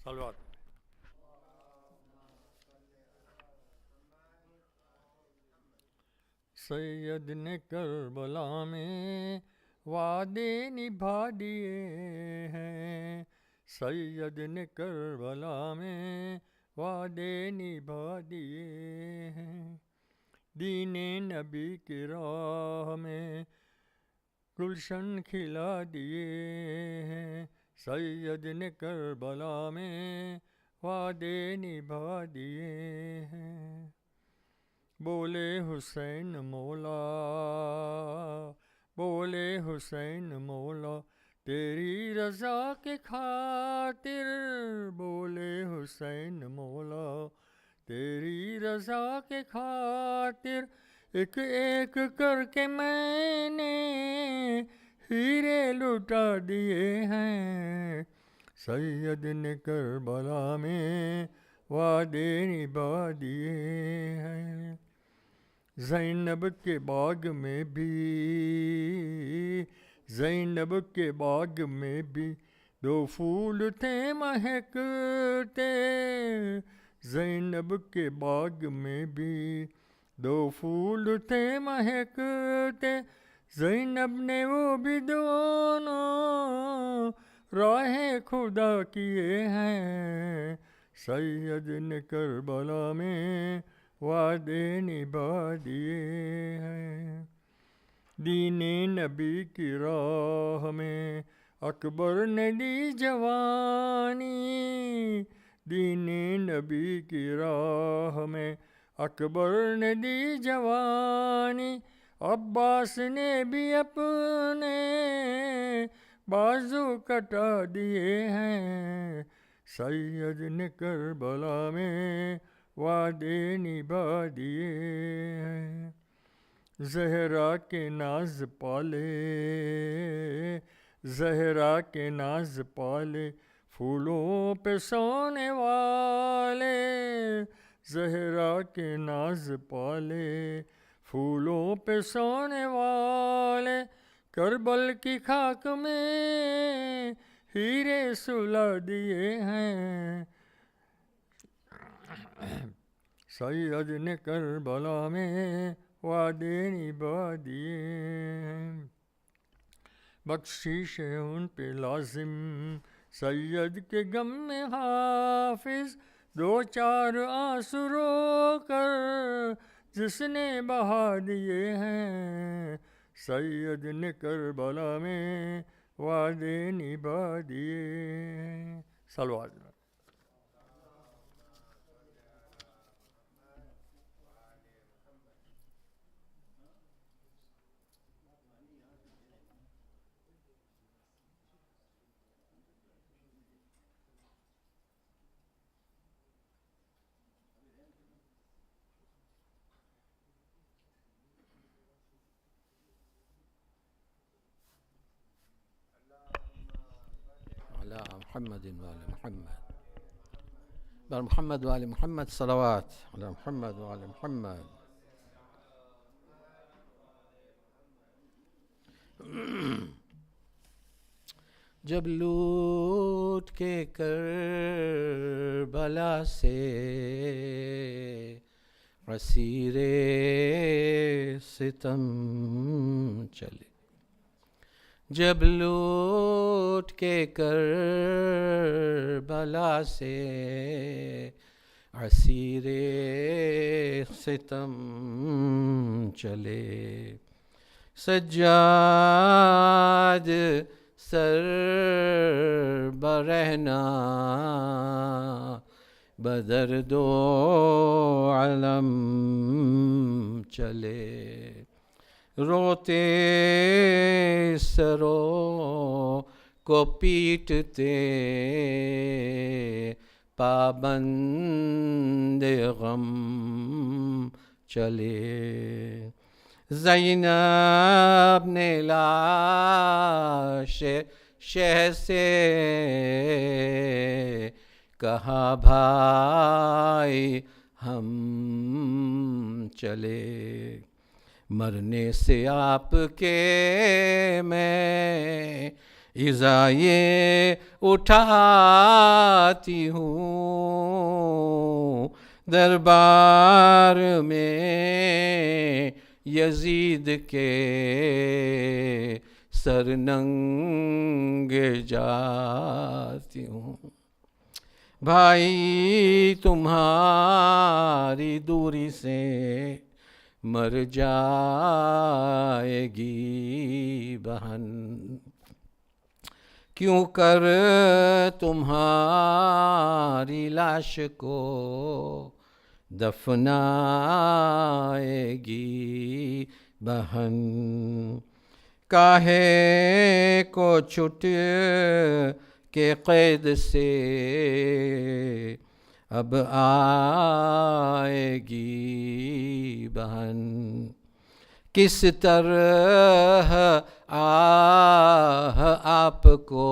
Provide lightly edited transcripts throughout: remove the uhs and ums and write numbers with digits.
صلوات. سید نے کربلا میں وعدے نبھا دیے ہیں، سید نے کربلا میں وعدے نبھا دیے ہیں، دین نبی کی راہ میں گلشن کھلا دیے ہیں، سید نے کربلا میں وعدے نبھا دیے ہیں. بولے حسین مولا، بولے حسین مولا تیری رضا کے خاطر، بولے حسین مولا تیری رضا کے خاطر، ایک ایک کر کے میں نے ہیرے لٹا دیے ہیں، سید نے کربلا میں وعدے نبھا دیے ہیں. زینب کے باغ میں بھی، زینب کے باغ میں بھی دو پھول تھے مہکتے، زینب کے باغ میں بھی دو پھول تھے مہکتے، زینب نے وہ بھی دونوں راہ خدا کیے ہیں، سید نے کربلا میں وعدے نبھا دیے ہیں. دین نبی کی راہ میں اکبر نے دی جوانی، دین نبی کی راہ میں اکبر نے دی جوانی، عباس نے بھی اپنے بازو کٹا دیے ہیں، سید نے کربلا میں وعدے نبھا دیے ہیں. زہرا کے ناز پالے، زہرا کے ناز پالے پھولوں پہ سونے والے، زہرا کے ناز پالے پھولوں پہ سونے والے، کربل کی خاک میں ہیرے سلا دیے ہیں، سید نے کربلا میں وعدے نبھا دیے ہیں. بخشش ہے ان پہ لازم سید کے غم میں حافظ، دو چار آنسو رو کر جس نے بہا دیے ہیں، سید نے کربلا میں وعدے نبھا دیے ہیں. صلوات. محمد وآل محمد، بر محمد وآل محمد صلوات على محمد وآل محمد. جب لوٹ کے کربلا سے اسیر ستم چلے، جب لوٹ کے کربلا سے اسیر ستم چلے، سجاد سر برہنا بدرد و علم چلے، روتے سروں کو پیٹتے پابند غم چلے، زینب نے لاش شہ سے کہا بھائی ہم چلے، مرنے سے آپ کے میں اذا یہ اٹھاتی ہوں دربار میں یزید کے سر ننگے جاتی ہوں. بھائی تمہاری دوری سے مر جائے گی بہن، کیوں کر تمہاری لاش کو دفنائے گی بہن. کاہے کو چھٹ کے قید سے اب آئے گی بہن، کس طرح آپ کو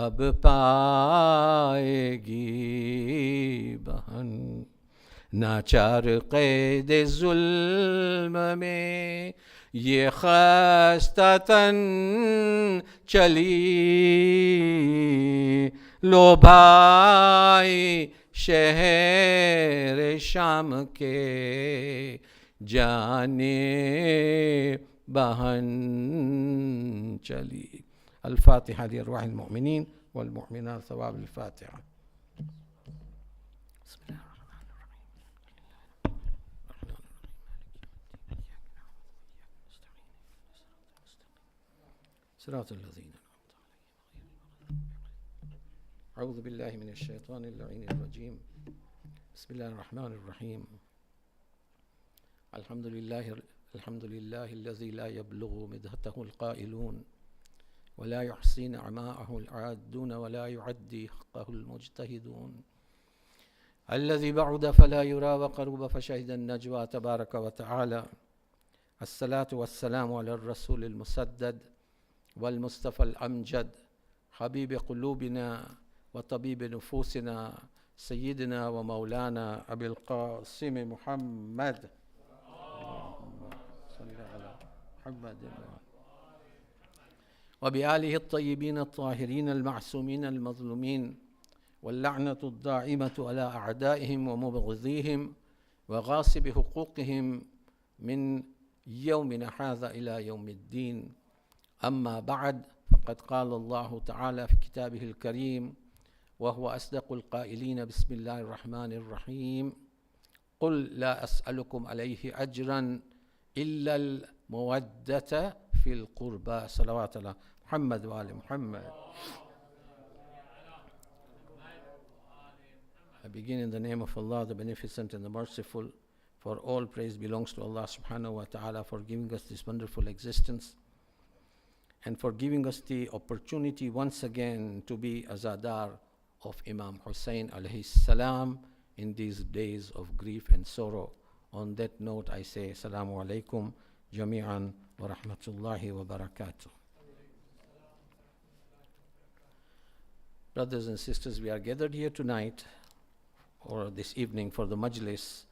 اب پائے گی بہن. ناچار قید ظلم میں یہ خستہ تن چلی، لو بھائی شہر شام کے جانب بہن چلی. الفاتحة لأرواح المؤمنين والمؤمنات. ثواب الفاتحة. بسم الله الرحمن الرحيم. صراط الذين أعوذ بالله من الشيطان اللعين الرجيم. بسم الله الرحمن الرحيم. الحمد لله الذي لا يبلغ مدحته القائلون ولا يحصي نعماءه العادون ولا يعدي حقه المجتهدون، الذي بعد فلا يرى وقرب فشهد النجوى تبارك وتعالى. الصلاة والسلام على الرسول المسدد والمصطفى الأمجد حبيب قلوبنا وطبيب نفوسنا سيدنا ومولانا أبي القاسم محمد صلى على محمد وبآله الطيبين الطاهرين المعصومين المظلومين، واللعنة الدائمة على أعدائهم ومبغضيهم وغاصب حقوقهم من يومنا هذا إلى يوم الدين. أما بعد، فقد قال الله تعالى في كتابه الكريم وهو أصدق القائلين: بسم الله الرحمن الرحيم. قل لا أسألكم عليه أجرا إلا المودة في القربى. صلوات الله محمد وآل محمد. I begin in the name of Allah, the Beneficent and the Merciful. For all praise belongs to Allah subhanahu wa ta'ala for giving us this wonderful existence and for giving us the opportunity once again to be azadar of Imam Husayn alayhi salam in these days of grief and sorrow. On that note, I say Assalamu alaikum jami'an wa rahmatullahi wa barakatuh. Brothers and sisters, we are gathered here tonight or this evening for the majlis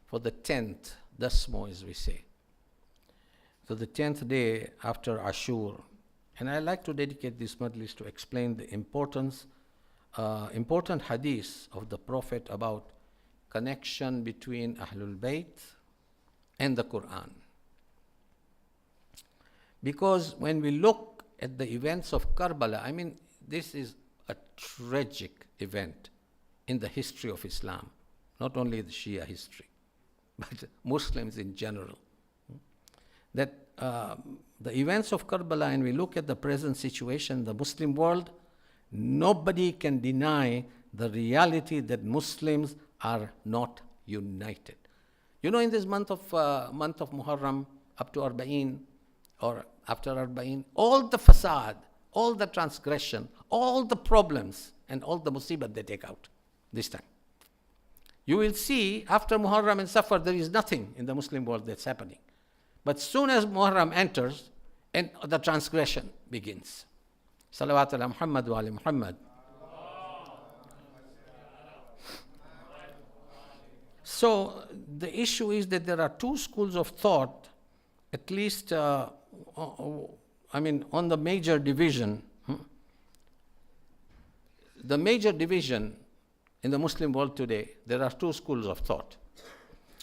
for the 10th, Dasmo as we say. So the 10th day after Ashur. And I like to dedicate this majlis to explain the important hadith of the Prophet about connection between Ahlul Bayt and the Quran. Because when we look at the events of Karbala, I mean, this is a tragic event in the history of Islam, not only the Shia history, but Muslims in general. That the events of Karbala, and we look at the present situation in the Muslim world, nobody can deny the reality that Muslims are not united. You know, in this month of Muharram, up to Arba'in, or after Arba'in, all the fasad, all the transgression, all the problems, and all the musibah they take out this time. You will see after Muharram and Safar, there is nothing in the Muslim world that's happening. But soon as Muharram enters, and the transgression begins. Salawat ala Muhammad wa ali Muhammad. So the issue is that there are two schools of thought, at least on the major division, the major division in the Muslim world today, there are two schools of thought.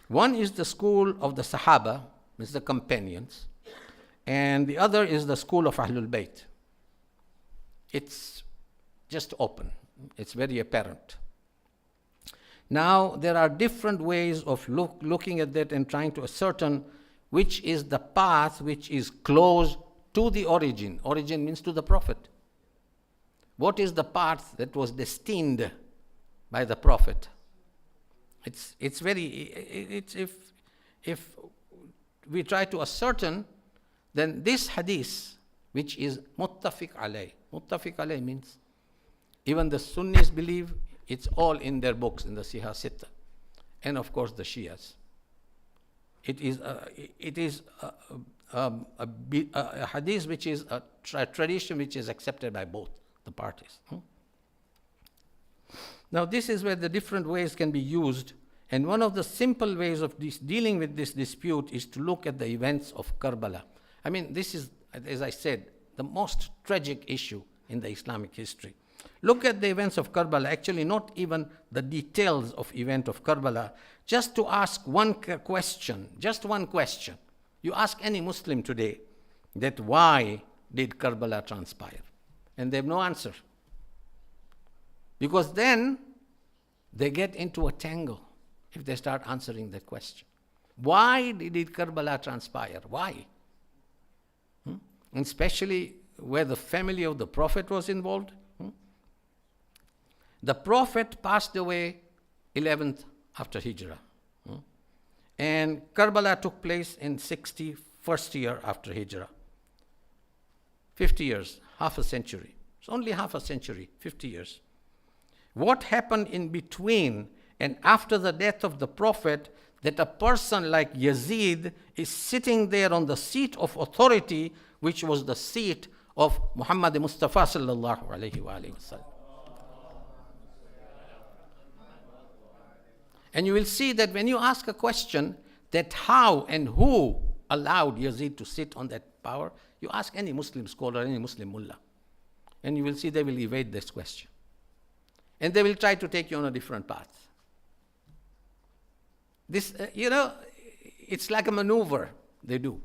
One is the school of the Sahaba, means the companions, and the other is the school of Ahlul Bayt. It's just open. It's very apparent. Now, there are different ways of looking at that and trying to ascertain which is the path which is close to the origin. Origin means to the Prophet. What is the path that was destined by the Prophet? If we try to ascertain, then this hadith, which is muttafiq alayh. Muttafiq alayh means even the Sunnis believe, it's all in their books, in the Siha Sitta, and of course the Shias. It is a hadith which is a tradition which is accepted by both the parties. Now this is where the different ways can be used, and one of the simple ways of dealing with this dispute is to look at the events of Karbala. This is, as I said, the most tragic issue in the Islamic history. Look at the events of Karbala, actually not even the details of event of Karbala, just to ask one question, just one question. You ask any Muslim today that why did Karbala transpire? And they have no answer. Because then they get into a tangle if they start answering that question. Why did Karbala transpire? Why? And especially where the family of the Prophet was involved. The Prophet passed away 11th after Hijrah. And Karbala took place in 61st year after Hijrah. 50 years, half a century. It's only half a century, 50 years. What happened in between and after the death of the Prophet that a person like Yazid is sitting there on the seat of authority, which was the seat of Muhammad Mustafa sallallahu alayhi wa sallam. And you will see that when you ask a question that how and who allowed Yazid to sit on that power, you ask any Muslim scholar, any Muslim mullah, and you will see they will evade this question. And they will try to take you on a different path. This, it's like a maneuver they do.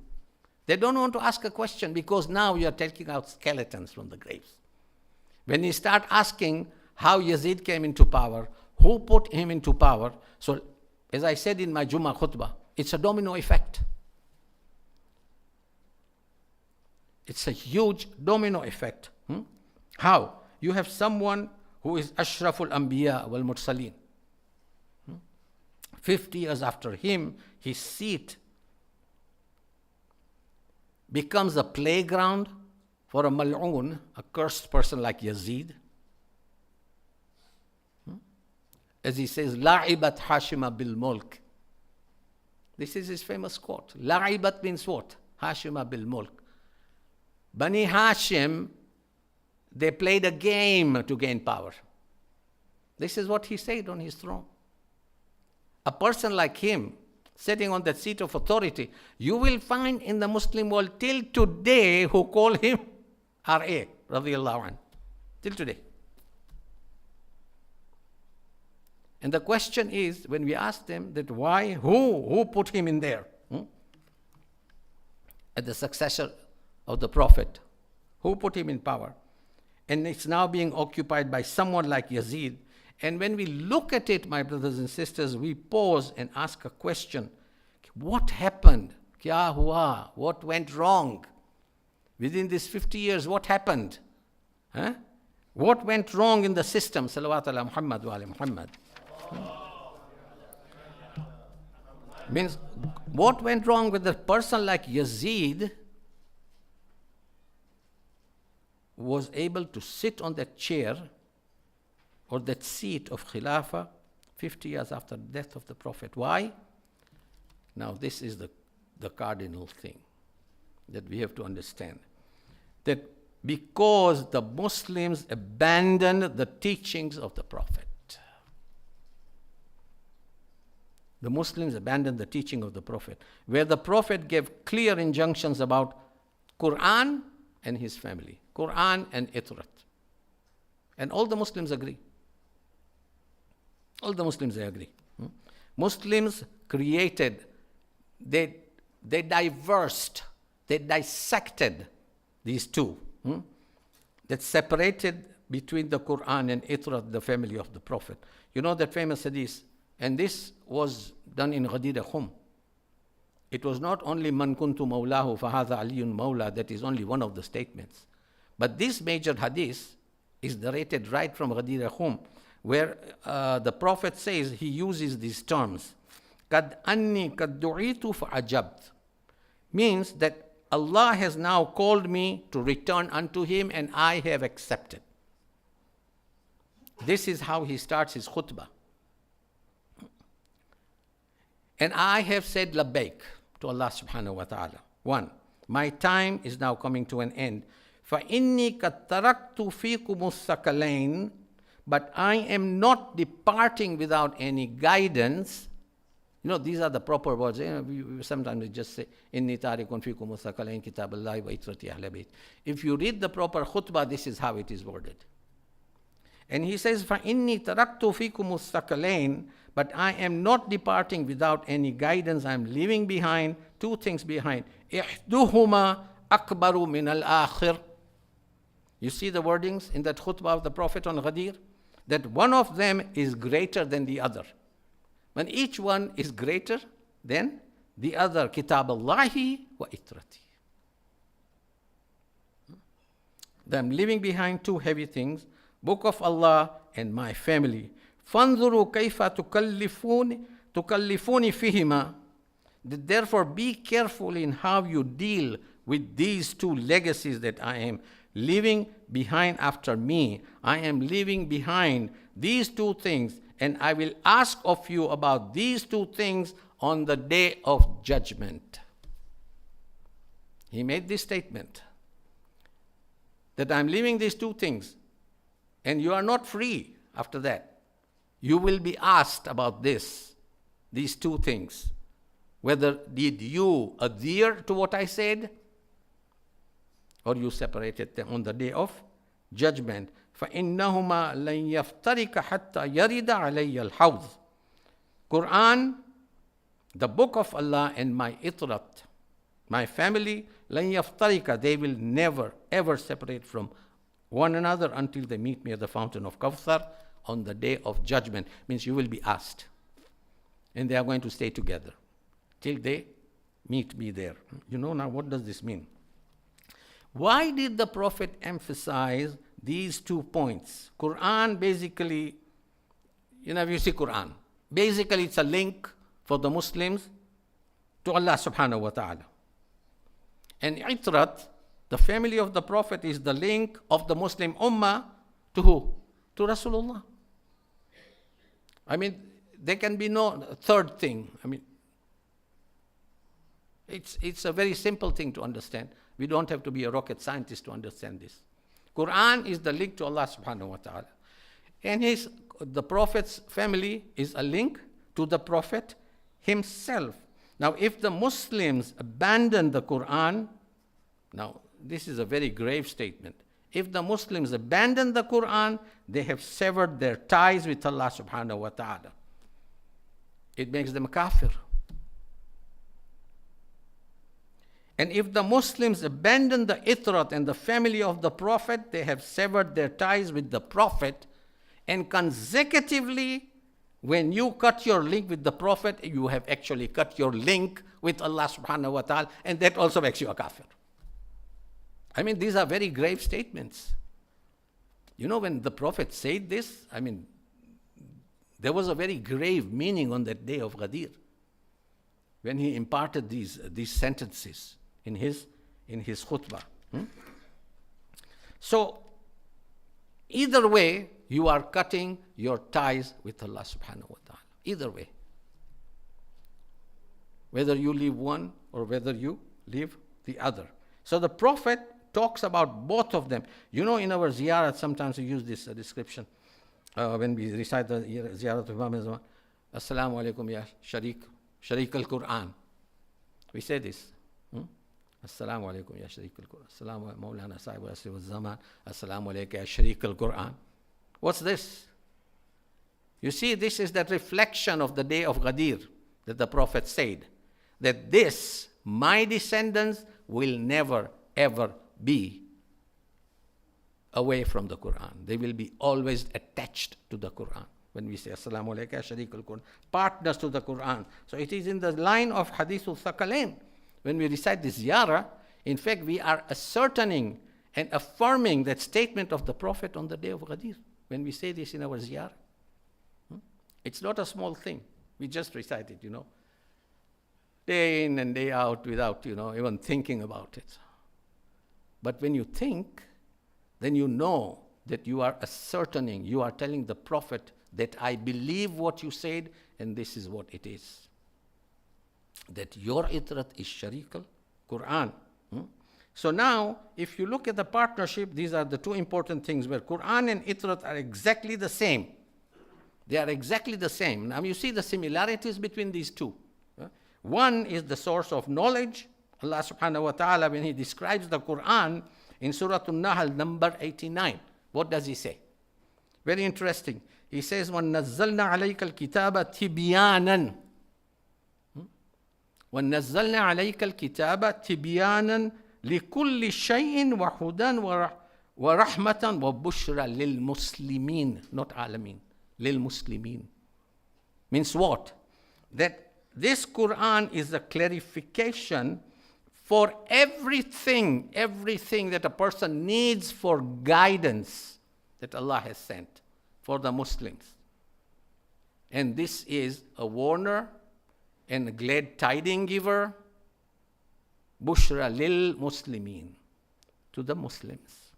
They don't want to ask a question because now you are taking out skeletons from the graves. When you start asking how Yazid came into power, who put him into power, so as I said in my Jummah khutbah, it's a domino effect. It's a huge domino effect. How? You have someone who is Ashraful Anbiya wal Mursaleen. 50 years after him, his seat becomes a playground for a mal'oon, a cursed person like Yazid. As he says, La'ibat Hashima bil mulk. This is his famous quote. La'ibat means what? Hashima bil mulk. Bani Hashim, they played a game to gain power. This is what he said on his throne. A person like him, sitting on that seat of authority, you will find in the Muslim world till today who call him R.A. radiyallahu anh. Till today. And the question is, when we ask them that why, who put him in there? As the successor of the Prophet. Who put him in power? And it's now being occupied by someone like Yazid. And when we look at it, my brothers and sisters, we pause and ask a question. What happened? Kya hua? What went wrong? Within these 50 years, what happened? What went wrong in the system? Salawat ala Muhammad wa ala Muhammad. Means, what went wrong with a person like Yazid was able to sit on that chair or that seat of Khilafah 50 years after the death of the Prophet. Why? Now this is the cardinal thing that we have to understand. That because the Muslims abandoned the teachings of the Prophet. The Muslims abandoned the teaching of the Prophet, where the Prophet gave clear injunctions about Quran and his family. Quran and Itrat. And all the Muslims agree. All the Muslims, they agree. Muslims created, they diversed, they dissected these two. That separated between the Quran and Itrat, the family of the Prophet. You know that famous hadith, and this was done in Ghadir Khum. It was not only man kuntu mawlahu fahadha aliyun mawla, that is only one of the statements. But this major hadith is narrated right from Ghadir Khum, where the Prophet says, he uses these terms, kad anni kad du'itu fa'ajabt, means that Allah has now called me to return unto him and I have accepted. This is how he starts his khutbah. And I have said labbaik to Allah subhanahu wa ta'ala. One, my time is now coming to an end. فَإِنِّي قَدْ تَرَكْتُ فِيكُمُ الثَّقَلَيْنِ, but I am not departing without any guidance. You know, these are the proper words. Sometimes we just say, إِنِّي تَارِكٌ فِيكُمُ الثَّقَلَيْنِ كِتَابَ اللَّهِ وَإِتْرَةِ أَهْلِ بَيْتِ. If you read the proper khutbah, this is how it is worded. And he says, فَإِنِّي تَرَكْتُ فِيكُمُ الثَّقَلَيْنِ, but I am not departing without any guidance. I am leaving behind two things behind. إِحْدُهُمَا أَكْبَرُ مِنَ الْآخِرِ. You see the wordings in that khutbah of the Prophet on Ghadir? That one of them is greater than the other. When each one is greater than the other. Kitab Allahi wa itrati. I am leaving behind two heavy things. Book of Allah and my family. فَانْظُرُوا كَيْفَ تُكَلِّفُونِ فِيهِمَا. Therefore be careful in how you deal with these two legacies that I am leaving behind after me. I am leaving behind these two things, and I will ask of you about these two things on the day of judgment. He made this statement that I'm leaving these two things, and you are not free after that. You will be asked about these two things. Whether did you adhere to what I said, or you separated them on the day of judgment. فَإِنَّهُمَا لَنْ يَفْتَرِكَ حَتَّى يَرِدَ عَلَيَّ الْحَوْضِ. Quran, the book of Allah, and my itrat, my family, لَنْ يَفْتَرِكَ, they will never ever separate from one another until they meet me at the fountain of Kawthar on the day of judgment. Means you will be asked. And they are going to stay together till they meet me there. You know, now what does this mean? Why did the Prophet emphasize these 2 points? Quran basically, you see Quran. Basically it's a link for the Muslims to Allah subhanahu wa ta'ala. And Itrat, the family of the Prophet, is the link of the Muslim Ummah to who? To Rasulullah. I mean, there can be no third thing. I mean, it's a very simple thing to understand. We don't have to be a rocket scientist to understand this. Quran is the link to Allah subhanahu wa ta'ala. And the Prophet's family is a link to the Prophet himself. Now, if the Muslims abandon the Quran, now this is a very grave statement. If the Muslims abandon the Quran, they have severed their ties with Allah subhanahu wa ta'ala. It makes them kafir. And if the Muslims abandon the Itrat and the family of the Prophet, they have severed their ties with the Prophet. And consecutively, when you cut your link with the Prophet, you have actually cut your link with Allah subhanahu wa ta'ala, and that also makes you a kafir. I mean, these are very grave statements. You know, when the Prophet said this, I mean, there was a very grave meaning on that day of Ghadir, when he imparted these sentences in his khutbah. So, either way, you are cutting your ties with Allah subhanahu wa ta'ala. Either way. Whether you leave one or whether you leave the other. So the Prophet talks about both of them. You know, in our ziyarat, sometimes we use this description. When we recite the ziyarat of Imam, Assalamu alaikum ya Sharik al-Quran. We say this. Assalamu alaikum ya Sharik al-Quran. Assalamu Mawlana Sahib al-Asri wal-Zaman. Assalamu alaikum ya Sharik al-Quran. What's this? You see, this is that reflection of the day of Ghadir that the Prophet said, that this, my descendants, will never ever be away from the Quran. They will be always attached to the Quran. When we say Assalamu alaikum ya Sharik al-Quran, partners to the Quran. So it is in the line of Hadithul Thaqalain. When we recite this ziyarah, in fact, we are ascertaining and affirming that statement of the Prophet on the day of Ghadir. When we say this in our ziyarah, it's not a small thing. We just recite it, day in and day out without, even thinking about it. But when you think, then you know that you are ascertaining, you are telling the Prophet that I believe what you said and this is what it is. That your itrat is Sharik al-Quran. So now, if you look at the partnership, these are the two important things where Quran and itrat are exactly the same. They are exactly the same. Now you see the similarities between these two. One is the source of knowledge. Allah subhanahu wa ta'ala, when He describes the Quran in Surah An-Nahl number 89, what does He say? Very interesting. He says, وَنَزَّلْنَا عَلَيْكَ الْكِتَابَ تِبْيَانًا وَنَزَّلْنَا عَلَيْكَ الْكِتَابَ تِبْيَانًا لِكُلِّ شَيْءٍ وَهُدًى وَرَحْمَةً وَبُشْرًى لِلْمُسْلِمِينَ, not عالمين, لِلْمُسْلِمِينَ. Means what? That this Quran is a clarification for everything that a person needs for guidance that Allah has sent for the Muslims. And this is a warner and a glad tiding giver, Bushra lil Muslimin, to the Muslims.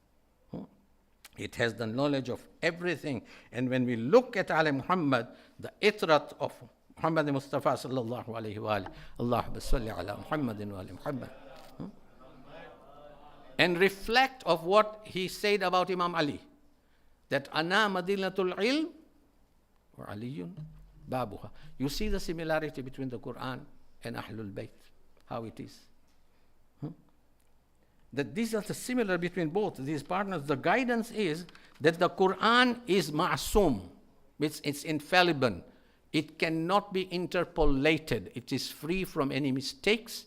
It has the knowledge of everything. And when we look at Ali Muhammad, the itrat of Muhammad Mustafa sallallahu alayhi wa alihi, Allahumma salli ala Muhammadin wa ali Muhammad, and reflect of what he said about Imam Ali, that ana madinatul ilm wa aliyun babuha. You see the similarity between the Quran and Ahlul Bayt, how it is. That these are the similar between both these partners. The guidance is that the Quran is ma'asum, it's infallible. It cannot be interpolated. It is free from any mistakes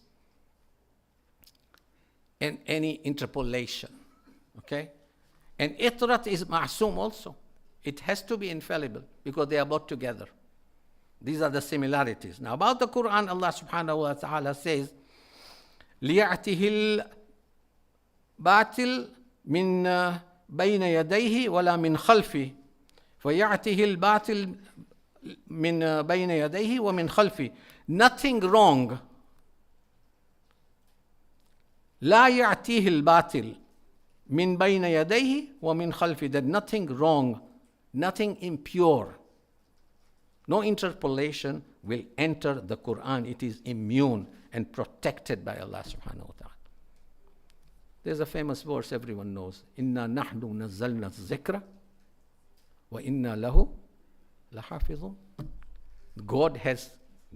and any interpolation. Okay? And itrat is ma'asum also. It has to be infallible because they are both together. These are the similarities. Now about the Quran, Allah subhanahu wa ta'ala says, لِيَعْتِهِ الْبَاطِلِ مِنْ بَيْنَ يَدَيْهِ وَلَا مِنْ خَلْفِهِ فَيَعْتِهِ الْبَاطِلِ مِنْ بَيْنَ يَدَيْهِ وَمِنْ خَلْفِهِ. Nothing wrong. لَا يَعْتِهِ الْبَاطِلِ مِنْ بَيْنَ يَدَيْهِ وَمِنْ خَلْفِهِ. That nothing wrong, nothing impure, no interpolation will enter the Quran. It is immune and protected by Allah subhanahu wa ta'ala. There's a famous verse everyone knows. Inna nahnu nazzalna zikra wa inna lahu lahafizun. God has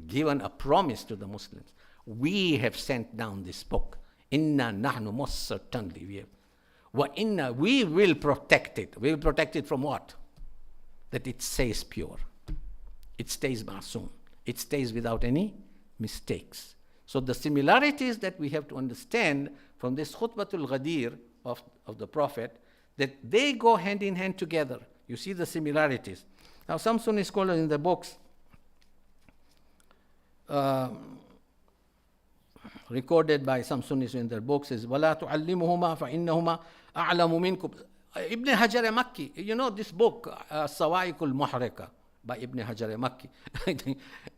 given a promise to the Muslims. We have sent down this book. Inna nahnu, most certainly we have. Wa inna, we will protect it. We will protect it from what? That it stays pure. It stays ma'asum. It stays without any mistakes. So the similarities that we have to understand from this khutbatul Ghadir of the Prophet, that they go hand in hand together. You see the similarities. Now some Sunni scholars in the books recorded by some Sunnis in their books is وَلَا تُعَلِّمُهُمَا فَإِنَّهُمَا أَعْلَمُ مِنْكُمْ. Ibn Hajar al-Makki, you know this book, Sawa'iqul Muharrika by Ibn Hajar al-Makki.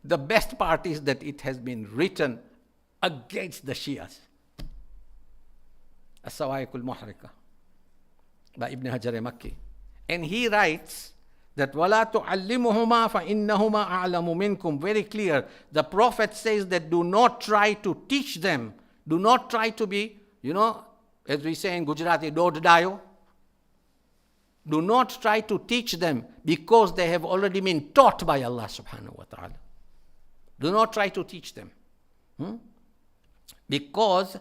The best part is that it has been written against the Shias. As-Sawa'iqul Muharrika by Ibn Hajar al-Makki. And he writes that وَلَا تُعَلِّمُهُمَا فَإِنَّهُمَا أَعْلَمُ مِنْكُمْ. Very clear. The Prophet says that do not try to teach them. Do not try to be, as we say in Gujarati, dod dayo. Do not try to teach them because they have already been taught by Allah subhanahu wa ta'ala. Do not try to teach them. Because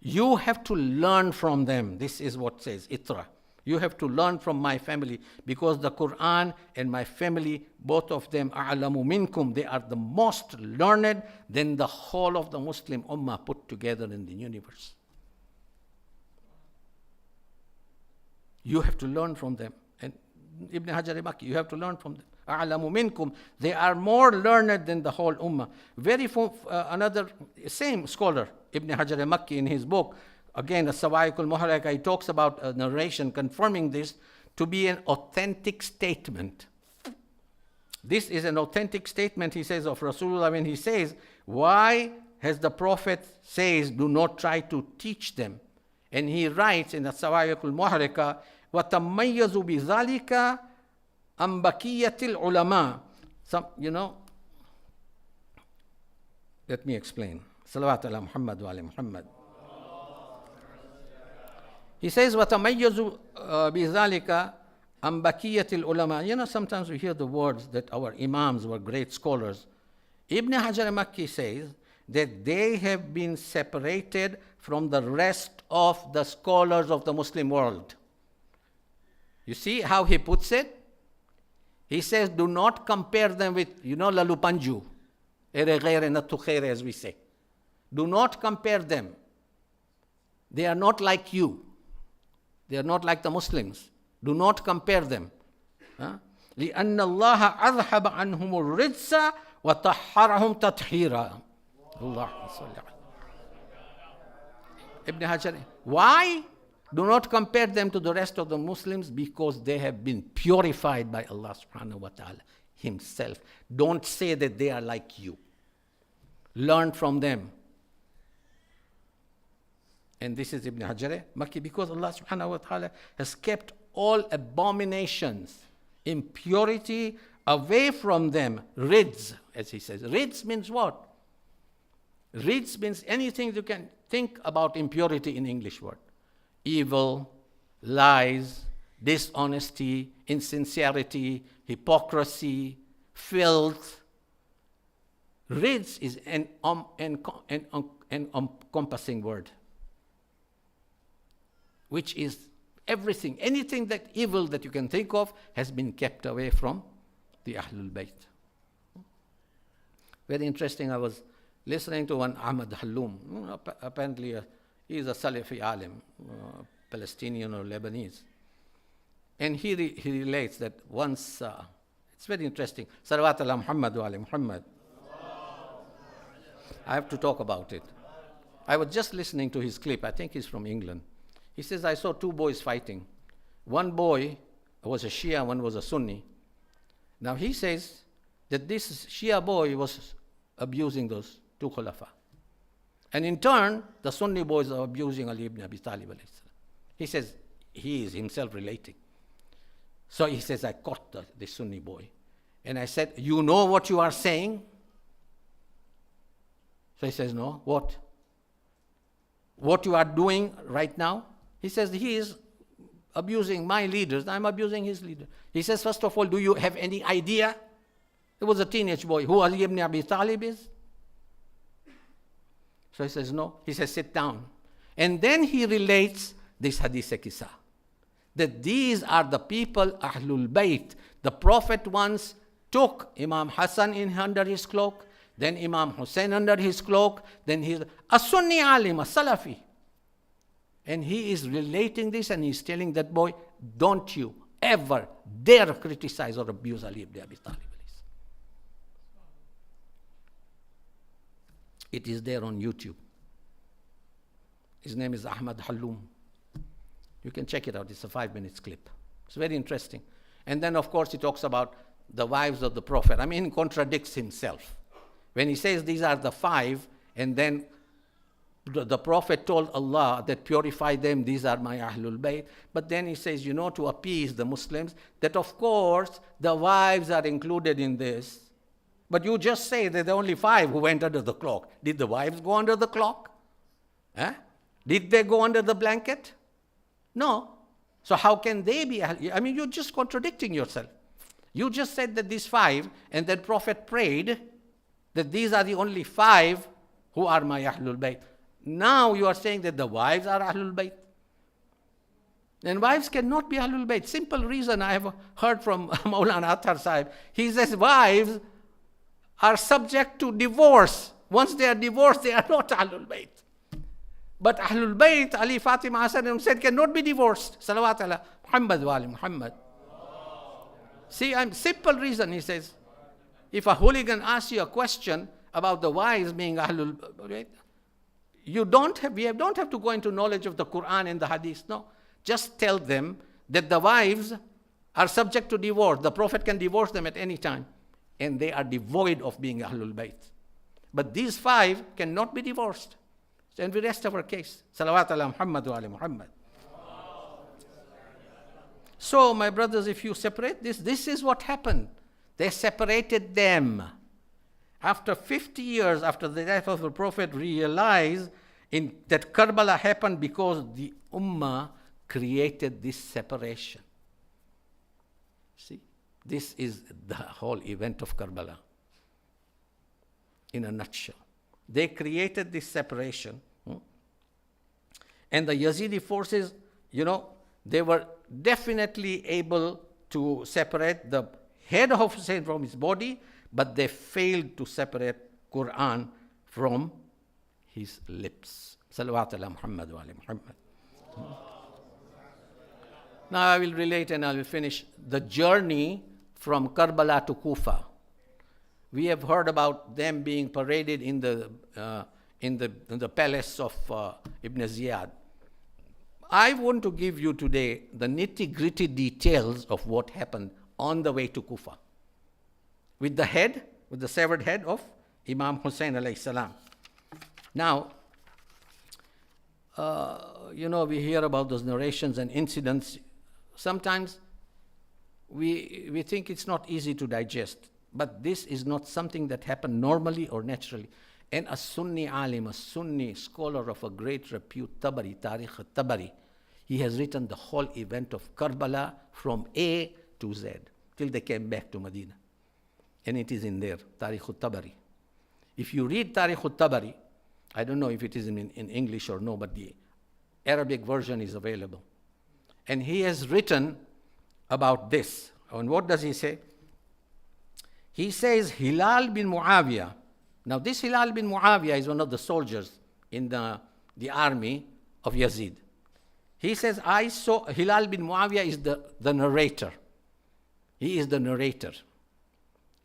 You have to learn from them. This is what says Itra. You have to learn from my family, because the Quran and my family, both of them, a'lamu minkum, they are the most learned than the whole of the Muslim Ummah put together in the universe. You have to learn from them. And Ibn Hajar al-Makki, you have to learn from them. أعلم منكم, they are more learned than the whole ummah. Another same scholar, Ibn Hajar al-Makki, in his book, again, As-Sawa'iq al-Muharraka, he talks about a narration confirming this to be an authentic statement. This is an authentic statement, he says, of Rasulullah when he says, why has the Prophet says, do not try to teach them? And he writes in As-Sawa'iq al-Muharraka, وَتَمَيَّزُ بِذَلِكَ أَمْ بَكِيَّةِ الْعُلَمَاءِ. Let me explain. Salawat ala Muhammad wa ala Muhammad. He says, وَتَمَيَّزُ بِذَلِكَ أَمْ بَكِيَّةِ الْعُلَمَاءِ. Sometimes we hear the words that our imams were great scholars. Ibn Hajar al-Makki says that they have been separated from the rest of the scholars of the Muslim world. You see how he puts it? He says, do not compare them with, Lalu Panju, ere ghaire nattu khaire, as we say. Do not compare them. They are not like you. They are not like the Muslims. Do not compare them. لِأَنَّ اللَّهَ أَذْهَبَ عَنْهُمُ الرِّجْسَ وَطَهَّرَهُمْ تَطْهِيرًا. Ibn Hajar, why? Do not compare them to the rest of the Muslims, because they have been purified by Allah subhanahu wa ta'ala himself. Don't say that they are like you. Learn from them. And this is Ibn Hajar Makki, because Allah subhanahu wa ta'ala has kept all abominations, impurity away from them. Rids, as he says. Rids means what? Rids means anything you can think about impurity in English word. Evil, lies, dishonesty, insincerity, hypocrisy, filth. Rids is an encompassing word, which is everything, anything that evil that you can think of has been kept away from the Ahlul Bayt. Very interesting, I was listening to one Ahmad Halloum, apparently he is a Salafi alim, Palestinian or Lebanese. And he relates that once, it's very interesting, Salawat ala Muhammad wa ala Muhammad. I have to talk about it. I was just listening to his clip, I think he's from England. He says, I saw two boys fighting. One boy was a Shia, one was a Sunni. Now he says that this Shia boy was abusing those two Khulafa. And in turn, the Sunni boys are abusing Ali ibn Abi Talib. He says, he is himself relating. So he says, I caught the Sunni boy. And I said, you know what you are saying? So he says, no. What? What you are doing right now? He says, he is abusing my leaders. I'm abusing his leader. He says, first of all, do you have any idea? It was a teenage boy who Ali ibn Abi Talib is. So he says, no. He says, sit down. And then he relates this hadith kisa, that these are the people, Ahlul Bayt. The Prophet once took Imam Hassan under his cloak, then Imam Husayn under his cloak, then he's a Sunni alim, a Salafi. And he is relating this and he's telling that boy, don't you ever dare criticize or abuse Ali ibn Abi Talib. It is there on YouTube. His name is Ahmad Halloum. You can check it out. It's a 5-minute clip. It's very interesting. And then, of course, he talks about the wives of the Prophet. I mean, he contradicts himself. When he says these are the 5, and then the Prophet told Allah that purify them, these are my Ahlul Bayt. But then he says, to appease the Muslims, that of course the wives are included in this. But you just say that there are only 5 who went under the cloak. Did the wives go under the cloak? Did they go under the blanket? No. So how can they be? I mean, you're just contradicting yourself. You just said that these 5, and then Prophet prayed that these are the only 5 who are my Ahlul Bayt. now you are saying that the wives are Ahlul Bayt. And wives cannot be Ahlul Bayt. Simple reason I have heard from Maulana Athar Sahib. He says wives are subject to divorce. Once they are divorced, they are not Ahlul Bayt. But Ahlul Bayt, Ali, Fatima, Hassan and Hussain cannot be divorced. Salawat ala Muhammad wa ali Muhammad. See, simple reason, he says. If a hooligan asks you a question about the wives being Ahlul Bayt, we don't have to go into knowledge of the Quran and the Hadith. No. Just tell them that the wives are subject to divorce. The Prophet can divorce them at any time. And they are devoid of being Ahlul Bayt. But these 5 cannot be divorced. And we rest our case. Salawat ala Muhammad wa ali Muhammad. So, my brothers, if you separate this is what happened. They separated them. After 50 years after the death of the Prophet, realized that Karbala happened because the Ummah created this separation. See, this is the whole event of Karbala in a nutshell. They created this separation. And the Yazidi forces, they were definitely able to separate the head of Hussein from his body, but they failed to separate Quran from his lips. Salawat ala Muhammad wa ali Muhammad. Now I will relate and I will finish the journey from Karbala to Kufa. We have heard about them being paraded in the palace of Ibn Ziyad. I want to give you today the nitty-gritty details of what happened on the way to Kufa. With the severed head of Imam Hussain alayhi salam. Now, we hear about those narrations and incidents. Sometimes we think it's not easy to digest, but this is not something that happened normally or naturally. And a Sunni alim, a Sunni scholar of a great repute, Tabari, Tarikh al-Tabari, he has written the whole event of Karbala from A to Z, till they came back to Medina. And it is in there, Tarikh al-Tabari. If you read Tarikh al-Tabari, I don't know if it is in English or no, but the Arabic version is available. And he has written about this. And what does he say? He says, Hilal bin Muawiyah. Now this Hilal bin Muawiyah is one of the soldiers in the army of Yazid. He says, I saw, Hilal bin Muawiyah is the narrator. He is the narrator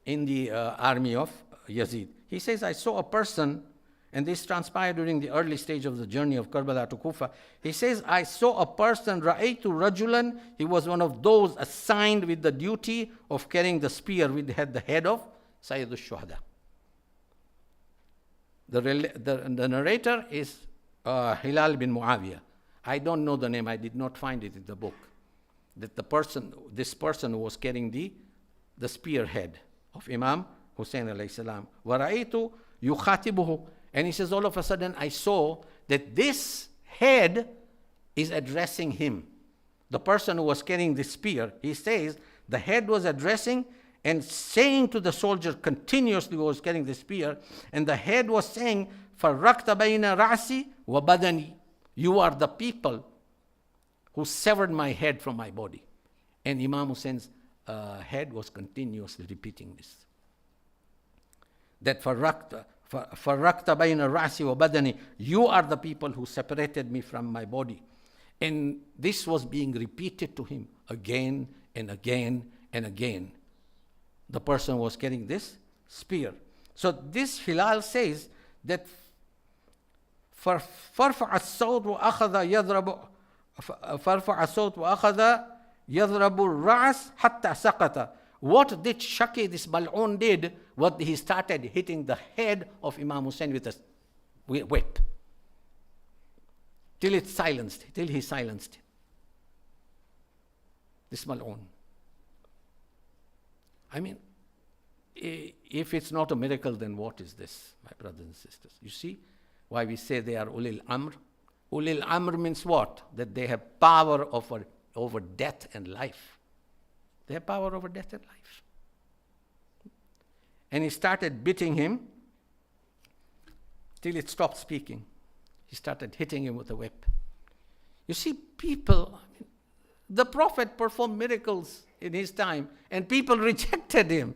in the army of Yazid. He says, I saw a person, and this transpired during the early stage of the journey of Karbala to Kufa. He says, I saw a person, Ra'aytu Rajulan, he was one of those assigned with the duty of carrying the spear which had the head of Sayyid al-Shuhada. The narrator is Hilal bin Muawiyah. I don't know the name, I did not find it in the book. That this person who was carrying the spearhead of Imam Hussain alayhi salam. وَرَأَيْتُ يُخَاتِبُهُ. And he says, all of a sudden I saw that this head is addressing him. The person who was carrying the spear, he says, the head was addressing and saying to the soldier continuously who was carrying the spear, and the head was saying, فَرَّقْتَ بَيْنَ رَعْسِي وَبَدَنِي. You are the people who severed my head from my body. And Imam Hussein's head was continuously repeating this. That فَرَّقْتَ بَيْنَ الرَّأْسِ وَبَدَنِي. You are the people who separated me from my body. And this was being repeated to him again and again and again. The person was carrying this spear. So this Hilal says that فَرْفَعَ الصَّوْتُ وَأَخَذَ يَضْرَبُ الرَّأْسِ حَتَّى سَقَطَ. What did Shaki, this Mal'un, did? What he started hitting the head of Imam Hussain with a whip. Till he silenced him. This Mal'un. I mean, if it's not a miracle, then what is this, my brothers and sisters? You see why we say they are Ulil Amr? Ulil Amr means what? That they have power over death and life. They have power over death and life. And he started beating him till it stopped speaking. He started hitting him with a whip. You see, people, the Prophet performed miracles in his time, and people rejected him.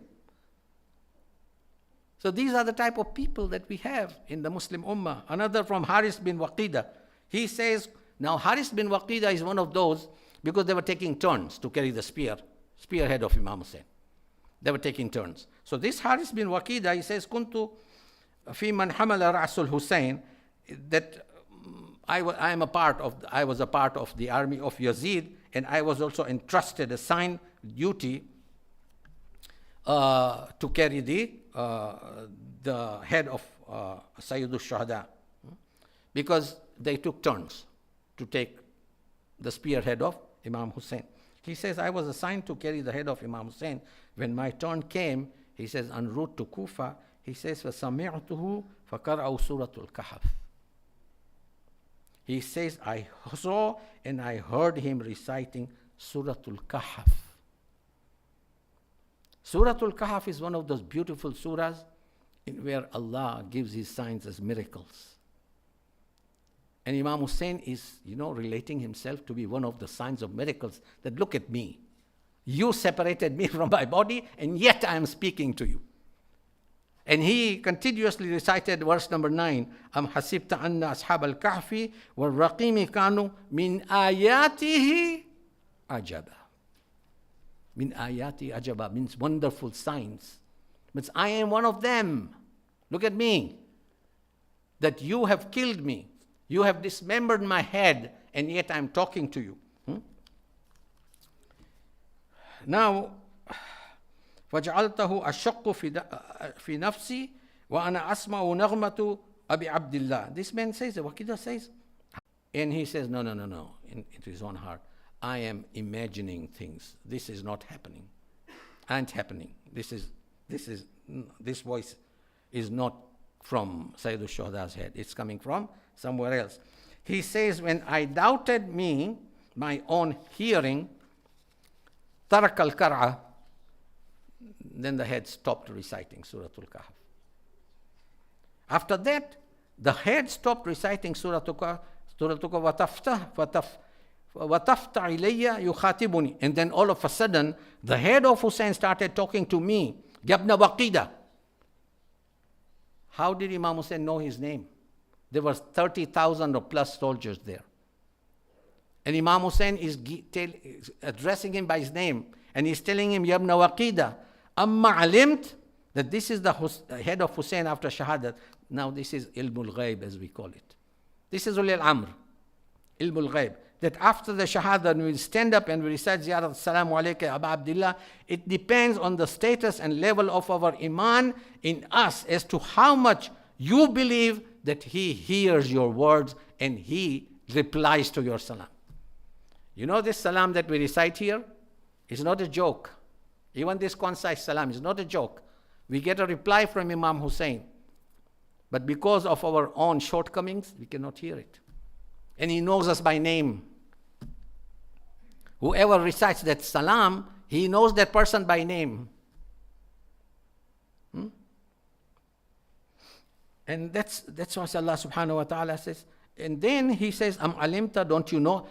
So these are the type of people that we have in the Muslim Ummah. Another from Haris bin Waqida. He says, now Haris bin Waqida is one of those, because they were taking turns to carry the spearhead of Imam Hussain. They were taking turns. So this Haris bin Waqida, he says, Kuntu fi man hamala ra'sul Hussain, that I was a part of the army of Yazid, and I was also entrusted, assigned duty to carry the head of Sayyidul Shuhada, because they took turns to take the spearhead of Imam Hussain. He says, I was assigned to carry the head of Imam Hussain. When my turn came, he says, en route to Kufa, he says, فَسَمِعْتُهُ فَقَرْأَوْ سُورَةُ الْكَهْفِ. He says, I saw and I heard him reciting Suratul Kahf. Suratul Kahf is one of those beautiful surahs in where Allah gives his signs as miracles. And Imam Hussain is, relating himself to be one of the signs of miracles, that look at me. You separated me from my body, and yet I am speaking to you. And he continuously recited verse number 9, Am hasibta anna ashab al-kahfi wal-raqimi kanu min ayatihi ajaba. Min ayati ajaba means wonderful signs. Means I am one of them. Look at me. That you have killed me. You have dismembered my head, and yet I am talking to you. Now, فَجَعَلْتَهُ أَشَقُّ فِي نَفْسِي وَأَنَا أَسْمَعُ نَغْمَةُ أَبِي عَبْدِ اللَّهِ. This man says, Waqida says, and he says, no, in his own heart, I am imagining things. This is not happening. Ain't happening. This voice is not from Sayyidul Shuhada's head. It's coming from somewhere else. He says, when I doubted my own hearing, تَرَكَ الْكَرْعَ, then the head stopped reciting Suratul Kahf. After that, the head stopped reciting Suratul Kahf, وَتَفْتَعْ إِلَيَّ يُخَاتِبُنِي. And then all of a sudden, the head of Hussain started talking to me, Yabna Waqida. How did Imam Hussain know his name? There were 30,000 or plus soldiers there. And Imam Hussain is addressing him by his name, and he's telling him, Yabna Waqida, Amma alimt, that this is the head of Hussain after Shahadat. Now this is Ilmul Ghaib, as we call it. This is Ulil Amr, Ilmul Ghaib. That after the Shahadat, we stand up and we recite Ziyarat Assalamu Alayka Aba Abdillah. It depends on the status and level of our Iman in us as to how much you believe that he hears your words and he replies to your salam. You know this salam that we recite here is not a joke. Even this concise salam is not a joke. We get a reply from Imam Hussain. But because of our own shortcomings, we cannot hear it. And he knows us by name. Whoever recites that salam, he knows that person by name. And that's what Allah subhanahu wa ta'ala says. And then he says, Am alimta, don't you know?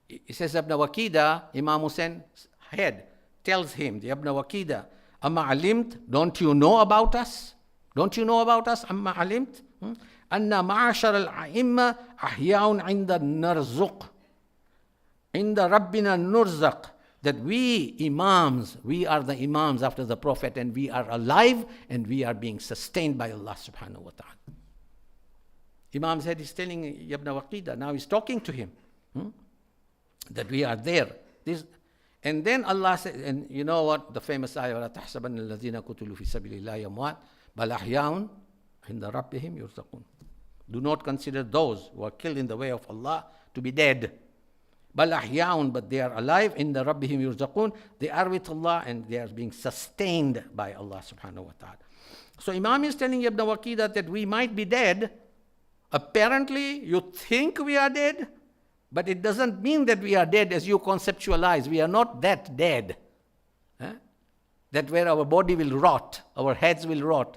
He says, Ibn Waqida, Imam Hussein's head, tells him, the Ibn Waqida, Amma alimt, don't you know about us? Don't you know about us? Amma alimt? Anna ma'ashar al-a'imma ahya'un inda narzuq. Inda Rabbina nurzaq. That we imams, we are the imams after the Prophet, and we are alive and we are being sustained by Allah subhanahu wa ta'ala. Imam said, he's telling Ibn Waqida, now he's talking to him, that we are there. And then Allah said, and you know what, the famous ayah, وَلَا تَحْسَبَنَّ الَّذِينَ قُتُلُوا فِي سَبِيلِ اللَّهِ أَمْوَاتٍ بَلْ أَحْيَاءٌ عِنْدَ رَبِّهِمْ يُرْزَقُونَ. Do not consider those who are killed in the way of Allah to be dead. بَلْ أَحْيَاءٌ, but they are alive. إِنَّ رَبِّهِمْ يُرْزَقُونَ. They are with Allah and they are being sustained by Allah subhanahu wa ta'ala. So Imam is telling Ibn Waqida that we might be dead. Apparently, you think we are dead, but it doesn't mean that we are dead as you conceptualize. We are not that dead. That where our body will rot, our heads will rot.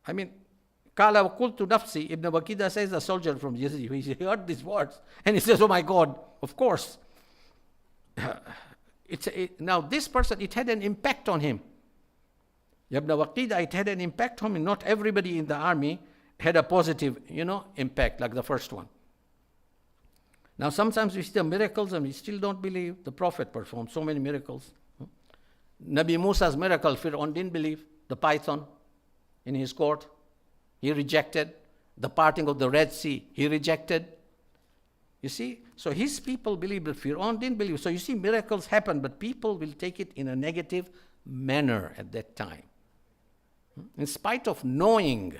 I mean, قال وقلت نفسي. Ibn Waqida says, a soldier from Yazid, he heard these words and he says, oh my God, of course. Now this person, it had an impact on him. Ibn Waqida, it had an impact on him. Not everybody in the army had a positive, impact like the first one. Now sometimes we see the miracles and we still don't believe. The Prophet performed so many miracles. Nabi Musa's miracle, Fir'aun didn't believe. The python in his court, he rejected. The parting of the Red Sea, he rejected. You see? So his people believed, but Fir'aun didn't believe. So you see, miracles happen, but people will take it in a negative manner at that time. In spite of knowing,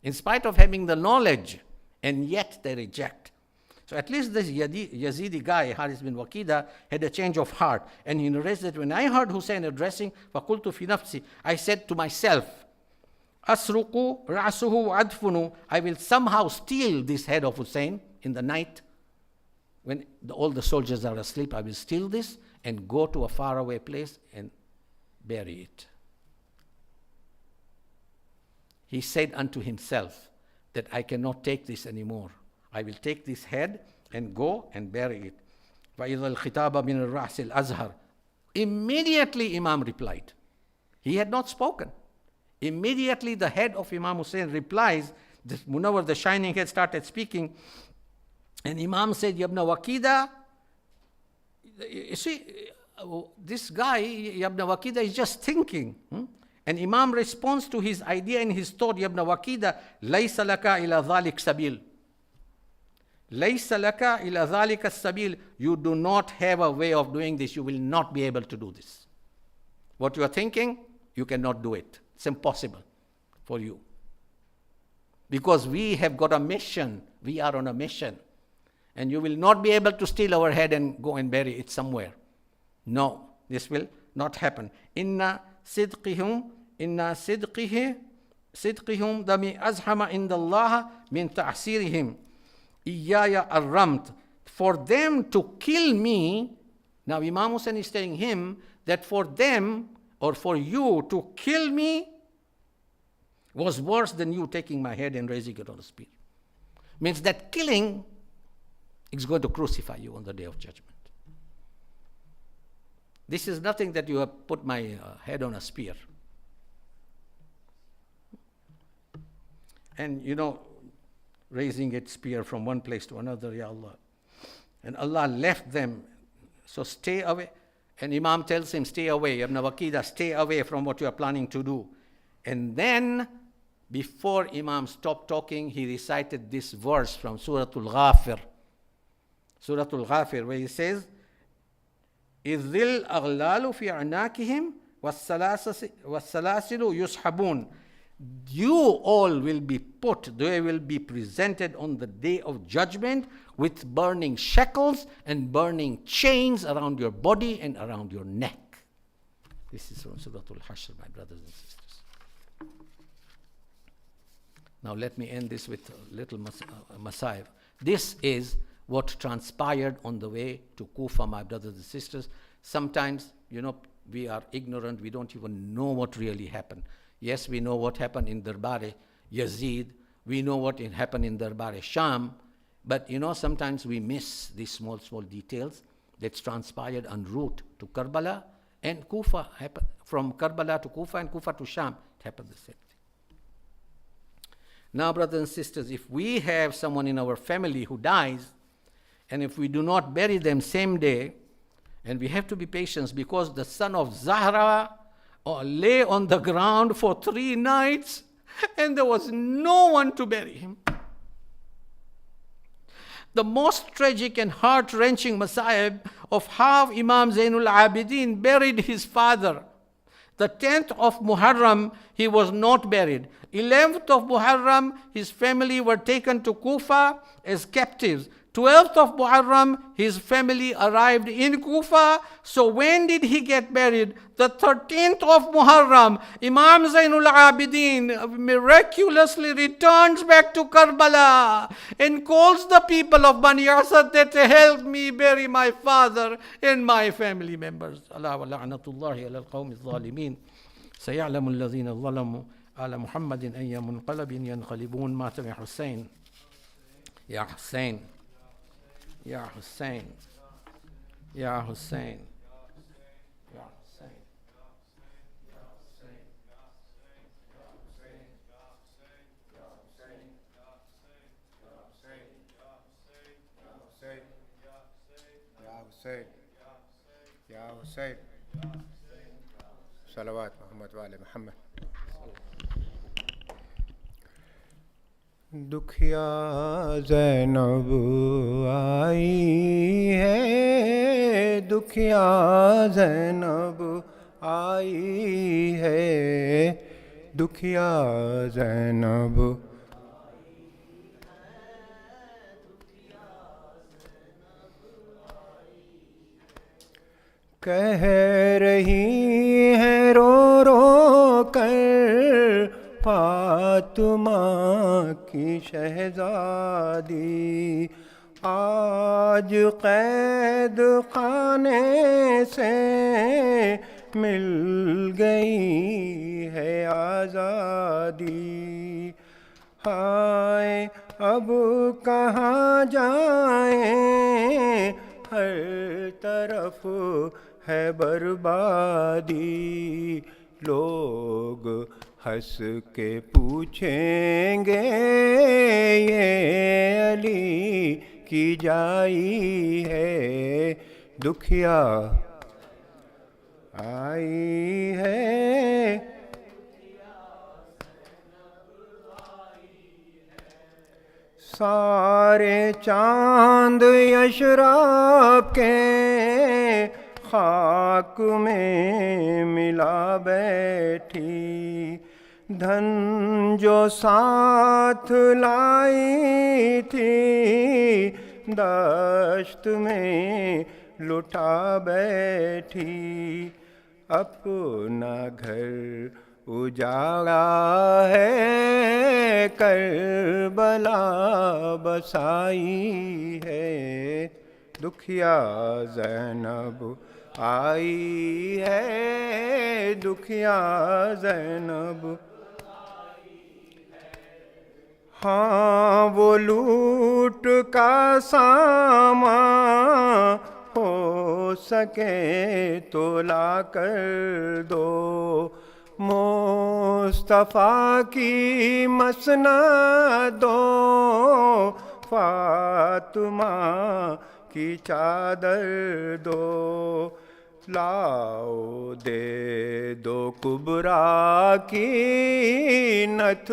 in spite of having the knowledge, and yet they reject. So at least this Yazidi guy, Haris bin Waqida, had a change of heart. And he narrates that when I heard Hussein addressing, فَقُلْتُ فِي نَفْسِي, I said to myself, أَسْرُقُ رَأْسُهُ وَأَدْفُنُ, I will somehow steal this head of Hussein in the night. When all the soldiers are asleep, I will steal this and go to a faraway place and bury it. He said unto himself that I cannot take this anymore. I will take this head and go and bury it. وَإِذَا الْخِطَابَ مِنَ الرَّأْسِ الْأَزْهَرِ. Immediately Imam replied. He had not spoken. Immediately the head of Imam Hussein replies. Munawwar, the shining head, started speaking. And Imam said, Ibn Waqida, you see, this guy, Ibn Waqida, is just thinking. And Imam responds to his idea and his thought, Ibn Waqida, لَيْسَ لَكَ إِلَى ذَلِكَ سَبِيلٌ. لَيْسَ لَكَ إِلَى ذَلِكَ السَّبِيلُ. You do not have a way of doing this. You will not be able to do this. What you are thinking, you cannot do it. It's impossible for you. Because we have got a mission. We are on a mission. And you will not be able to steal our head and go and bury it somewhere. No, this will not happen. Inna sidqihum dami azhama indallaha min ta'sirihim iyaya arramt. For them to kill me, now Imam Hussein is telling him that for them or for you to kill me was worse than you taking my head and raising it on a spear. Means that killing is going to crucify you on the day of judgment. This is nothing that you have put my head on a spear. And raising its spear from one place to another, Ya Allah. And Allah left them, so stay away. And Imam tells him, stay away, Ibn Waqida, stay away from what you are planning to do. And then, before Imam stopped talking, he recited this verse from Surah Al-Ghafir. Surah Al-Ghafir, where he says, إِذِّ الْأَغْلَالُ فِي أَعْنَاقِهِمْ وَالسَّلَاسِلُ يُسْحَبُونَ. You all will be put, they will be presented on the day of judgment with burning shackles and burning chains around your body and around your neck. This is from Surah Al-Hashr, my brothers and sisters. Now let me end this with a little masayib. This is what transpired on the way to Kufa, my brothers and sisters. Sometimes, we are ignorant. We don't even know what really happened. Yes, we know what happened in Darbare Yazid. We know what happened in Darbare Sham. But, sometimes we miss these small details that's transpired en route to Karbala and Kufa. From Karbala to Kufa and Kufa to Sham, it happened the same thing. Now, brothers and sisters, if we have someone in our family who dies, and if we do not bury them same day, and we have to be patient because the son of Zahra lay on the ground for 3 nights and there was no one to bury him. The most tragic and heart-wrenching masayib of how Imam Zainul Abidin buried his father. The 10th of Muharram, he was not buried. 11th of Muharram, his family were taken to Kufa as captives. 12th of Muharram, his family arrived in Kufa. So when did he get buried? The 13th of Muharram, Imam Zainul Abidin miraculously returns back to Karbala and calls the people of Bani Asad that help me bury my father and my family members. Allah wa la'natullahi ala al-qawmi al-zalimin. سيعلم الذين ظلموا آل محمد أي منقلب ينقلبون ماتم حسين يا حسين يا حسين يا حسين يا حسين حسین یا حسین صلوات محمد وآل محمد. دکھیا زینب آئی ہے، دکھیا زینب آئی ہے، دکھیا زینب کہہ رہی ہے رو رو کر فاطمہ کی شہزادی، آج قید خانے سے مل گئی ہے آزادی. ہائے اب کہاں جائیں، ہر طرف ہے بربادی. لوگ ہنس کے پوچھیں گے یہ علی کی جائی ہے، دکھیا آئی ہے. سارے چاند اشراق کے خاک میں ملا بیٹھی، دھن جو ساتھ لائی تھی دشت میں لٹا بیٹھی. اپنا گھر اجاڑا ہے کربلا بسائی ہے، دکھیا زینب آئی ہے، دکھیا زینب. ہاں وہ لوٹ کا سامان ہو سکے تو لا کر دو، مصطفیٰ کی مسند دو، فاطمہ کی چادر دو. لاؤ دے دو کبریٰ کی نت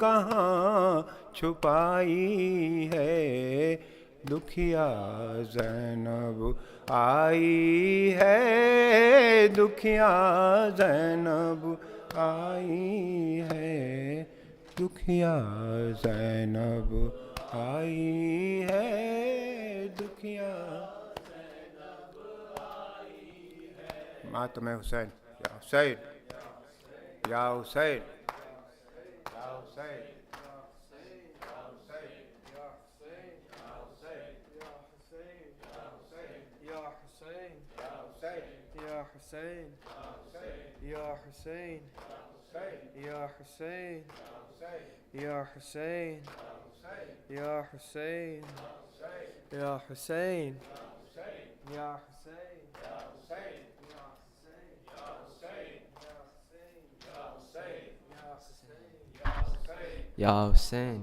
کہاں چھپائی ہے، دکھیا زینب آئی ہے، دکھیا زینب آئی ہے، دکھیا زینب آئی ہے، دکھیا ماتم حسین یا حسین یا حسین یا حسین یا حسین یا حسین یا حسین یا حسین یا حسین یا حسین یا حسین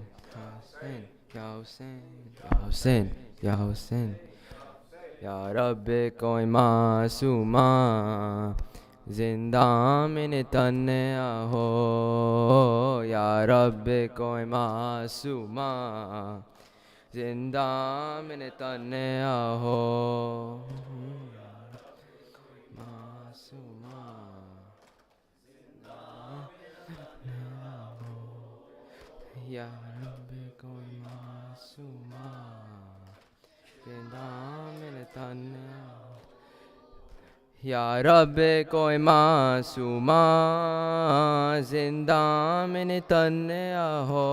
یا حسین یا حسین یا حسین یا رب کوئی معصومہ زندہ من تنہا ہو، یا رب کوئی معصومہ زندہ من تنہا ہو، معصومہ یا رب کوئی معصومہ زندہ من تنہا ہو، یا رب کوئی معصومہ زندہ من تنہا ہو.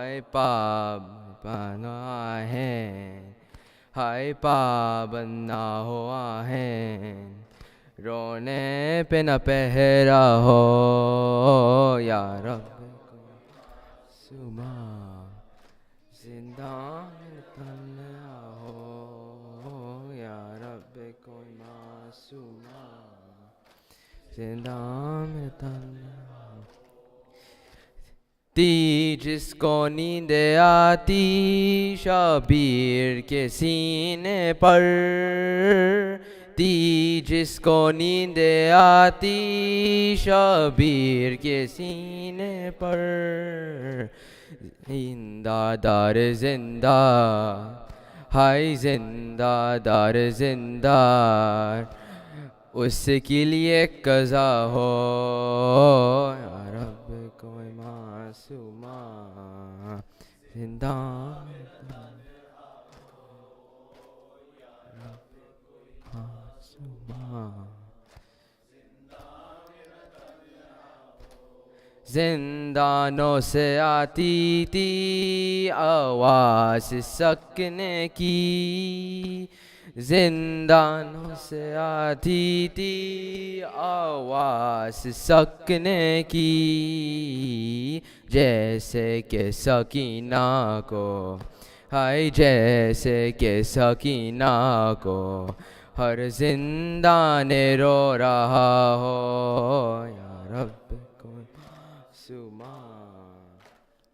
اے پابند آہیں، ہائے پابند ہو آہیں، رونے پہ نہ پہرا ہو یا رب صبح زندہ میں تنہا ہو یا رب کوئی معصومہ زندہ میں تنہا تی جس کو نیند آتی شبیر کے سینے پر تی جس کو نیند آتی شبیر کے سینے پر زندہ دار زندہ ہائے زندہ دار زندہ اس کے لیے قضا ہو یا رب کوئی معصومہ زندہ زندانوں سے آتی تھی آواز سکنے کی زندانوں سے آتی تھی آواز سکنے کی جیسے کہ سکینہ کو ہائے جیسے کہ سکینہ کو ہر زندان رو رہا ہو یا رب کوئی معصومہ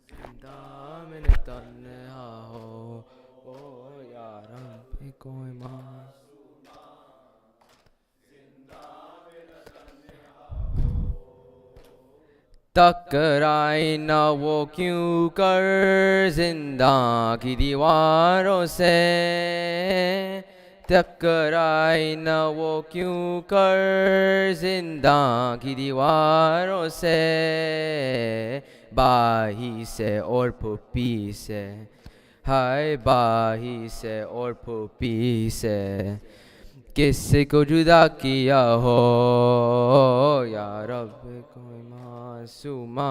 زندہ میں تنہا ہو او یا رب کوئی معصومہ ٹکرائے نہ وہ کیوں کر زندہ کی دیواروں سے ٹکرائے نہ وہ کیوں کر زندہ کی دیواروں سے باہی سے اور پھوپھی سے ہائے باہی سے اور پھوپھی سے کس کو جدا کیا ہو یا رب کوئی معصومہ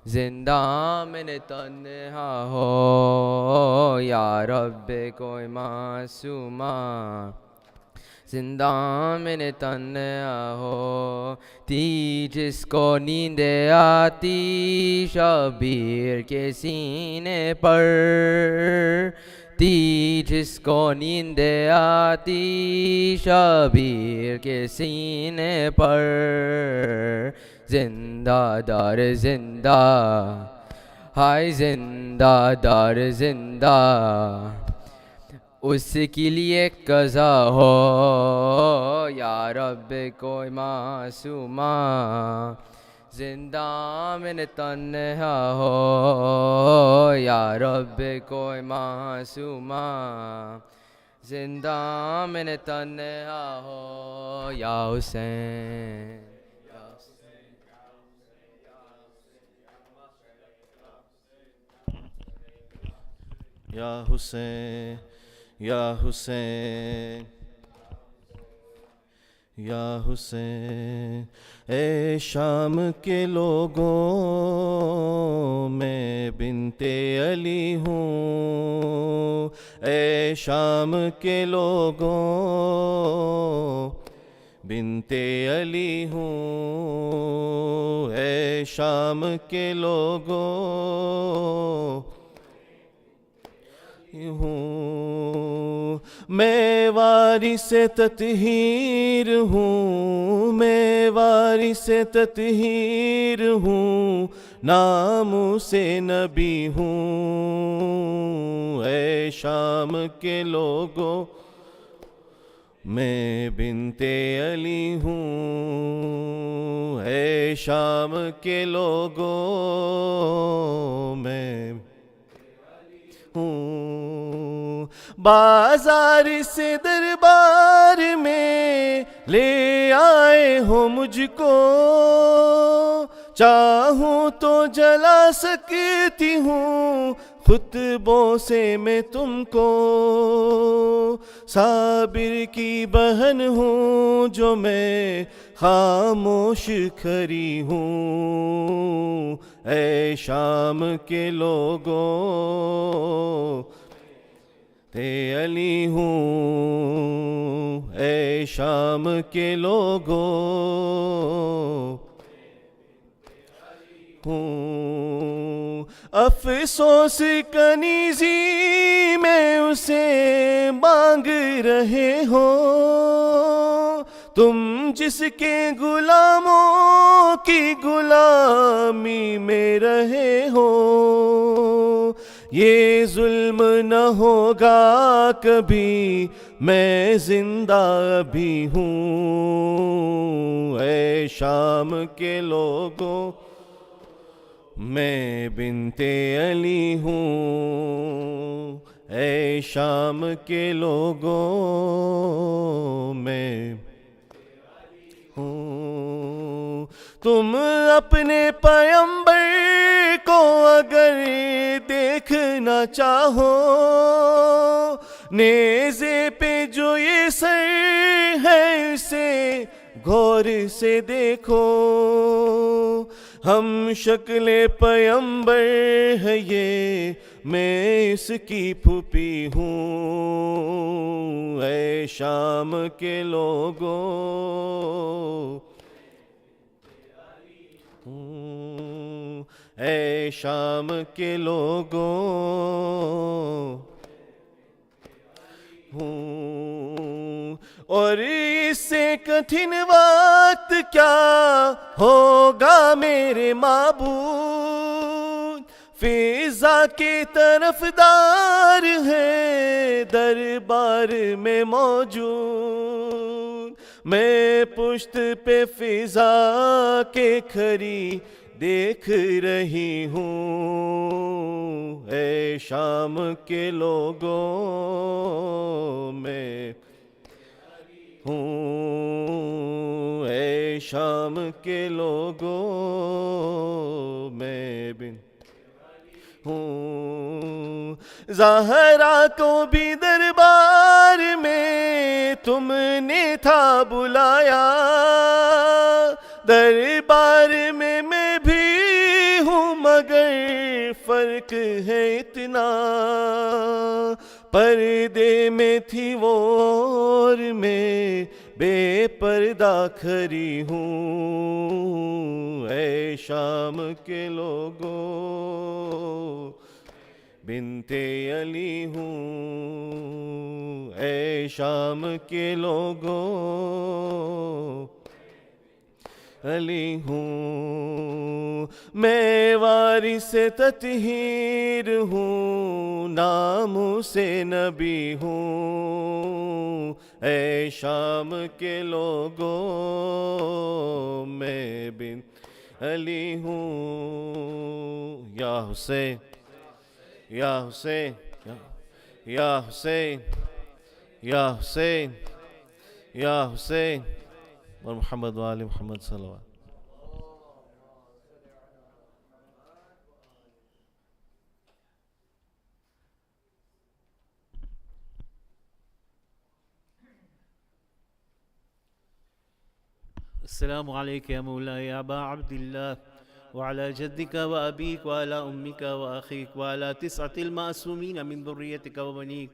زندہ میں تنہا ہو یا رب کوئی معصومہ زندہ میں تنہا ہو تی جس کو نیند آتی شبیر کے سینے پر تی جس کو نیند آتی شبیر کے سینے پر زندہ دار زندہ ہائے زندہ دار زندہ اس کے لیے قضا ہو یا رب کوئی معصومہ زندہ میں تنہا ہو یا رب کوئی معصومہ زندہ میں تنہا ہو یا حسین یا حسین یا حسین یا حسین اے شام کے لوگوں میں بنت علی ہوں اے شام کے لوگوں بنت علی ہوں اے شام کے لوگوں ہوں میں وارث تطہیر ہوں میں وارث تطہیر ہوں نام سے نبی ہوں اے شام کے لوگوں میں بنت علی ہوں اے شام کے لوگوں میں ہوں بازار سے دربار میں لے آئے ہو مجھ کو چاہوں تو جلا سکتی ہوں خطبوں سے میں تم کو صابر کی بہن ہوں جو میں خاموش کھڑی ہوں اے شام کے لوگوں علی ہوں اے شام کے لوگوں ہوں، افسوس کنیزی میں اسے مانگ رہے ہو، تم جس کے غلاموں کی غلامی میں رہے ہو، یہ ظلم نہ ہوگا کبھی، میں زندہ بھی ہوں اے شام کے لوگوں، میں بنت علی ہوں اے شام کے لوگوں، میں ہوں۔ تم اپنے پیغمبر کو اگر دیکھنا چاہو، نیزے پہ جو یہ سر ہے اسے غور سے دیکھو، ہم شکل پیغمبر ہے یہ، میں اس کی پھوپھی ہوں اے شام کے لوگوں، اے شام کے لوگوں ہوں، اور اس سے کٹھن وقت کیا ہوگا میرے معبود، فضا کی طرف دار ہے دربار میں موجود، میں پشت پہ فضا کے کھڑی دیکھ رہی ہوں اے شام کے لوگوں، میں ہوں اے شام کے لوگوں، میں بن ہوں۔ زہرا کو بھی دربار میں تم نے تھا بلایا، دربار میں بھی ہوں مگر فرق ہے اتنا، پردے میں تھی وہ اور میں بے پردہ کھڑی ہوں اے شام کے لوگوں، بنت علی ہوں اے شام کے لوگوں، علی ہوں، میں وارث تطہیر ہوں، نام سے نبی ہوں اے شام کے لوگوں، میں بن علی ہوں، یا حسین یا حسین یا حسین یا حسین یا حسین اور محمد وآل محمد صلی اللہ علیہ وسلم۔ السلام عليك يا مولاي يا أبا عبد الله وعلى جدك وأبيك وعلى أمك وأخيك وعلى 9 المعصومين من ذريتك وبنيك.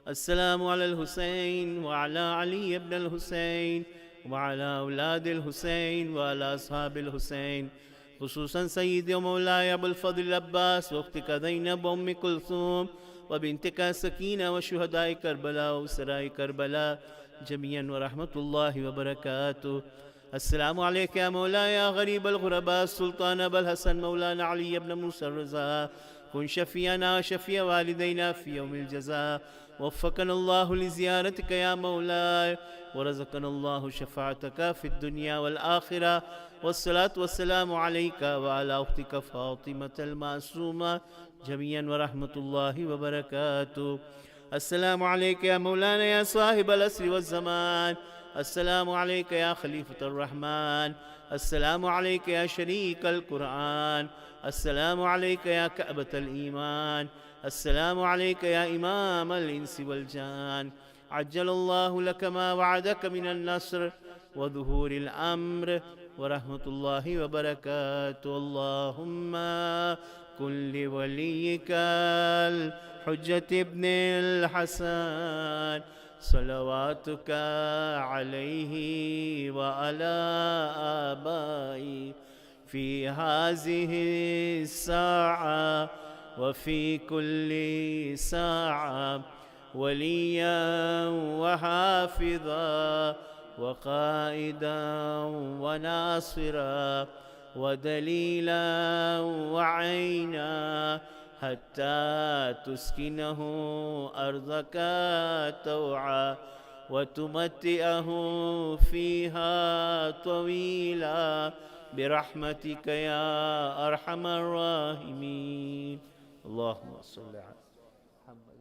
السلام على الحسين وعلى علي بن الحسين وعلى أولاد الحسين وعلى أصحاب الحسين، خصوصا سيدي ومولاي أبو الفضل العباس وأختك زينب وأم كلثوم وبنتك سكينة وشهداء كربلاء وسراء كربلاء جميعا ورحمة الله وبركاته. السلام عليك يا مولاي يا غريب الغرباء السلطان أبا الحسن مولانا علي بن موسى الرضا، كن شفيعنا وشفيع والدينا في يوم الجزاء، وفقنا الله لزيارتك يا مولاي ورزقنا الله شفاعتك في الدنيا والآخرة، والصلاة والسلام عليك وعلى أختك فاطمة المعصومة جميعا ورحمة الله وبركاته. السلام عليك يا مولانا يا صاحب العصر والزمان، السلام عليك يا خليفة الرحمن، السلام عليك يا شريك القرآن، السلام عليك يا كعبة الإيمان، السلام عليك يا إمام الإنس والجان، عجل الله لك ما وعدك من النصر وظهور الأمر ورحمة الله وبركاته. اللهم كل وليك الحجة ابن الحسن صلواتك عليه وعلى آبائه في هذه الساعة وفي كل ساعة وليا وحافظا وقائدا وناصرا ودليلا وعينا حتى تسكنه أرضك توعا وتمتئه فيها طويلا برحمتك يا أرحم الراحمين. اللهم صل على محمد.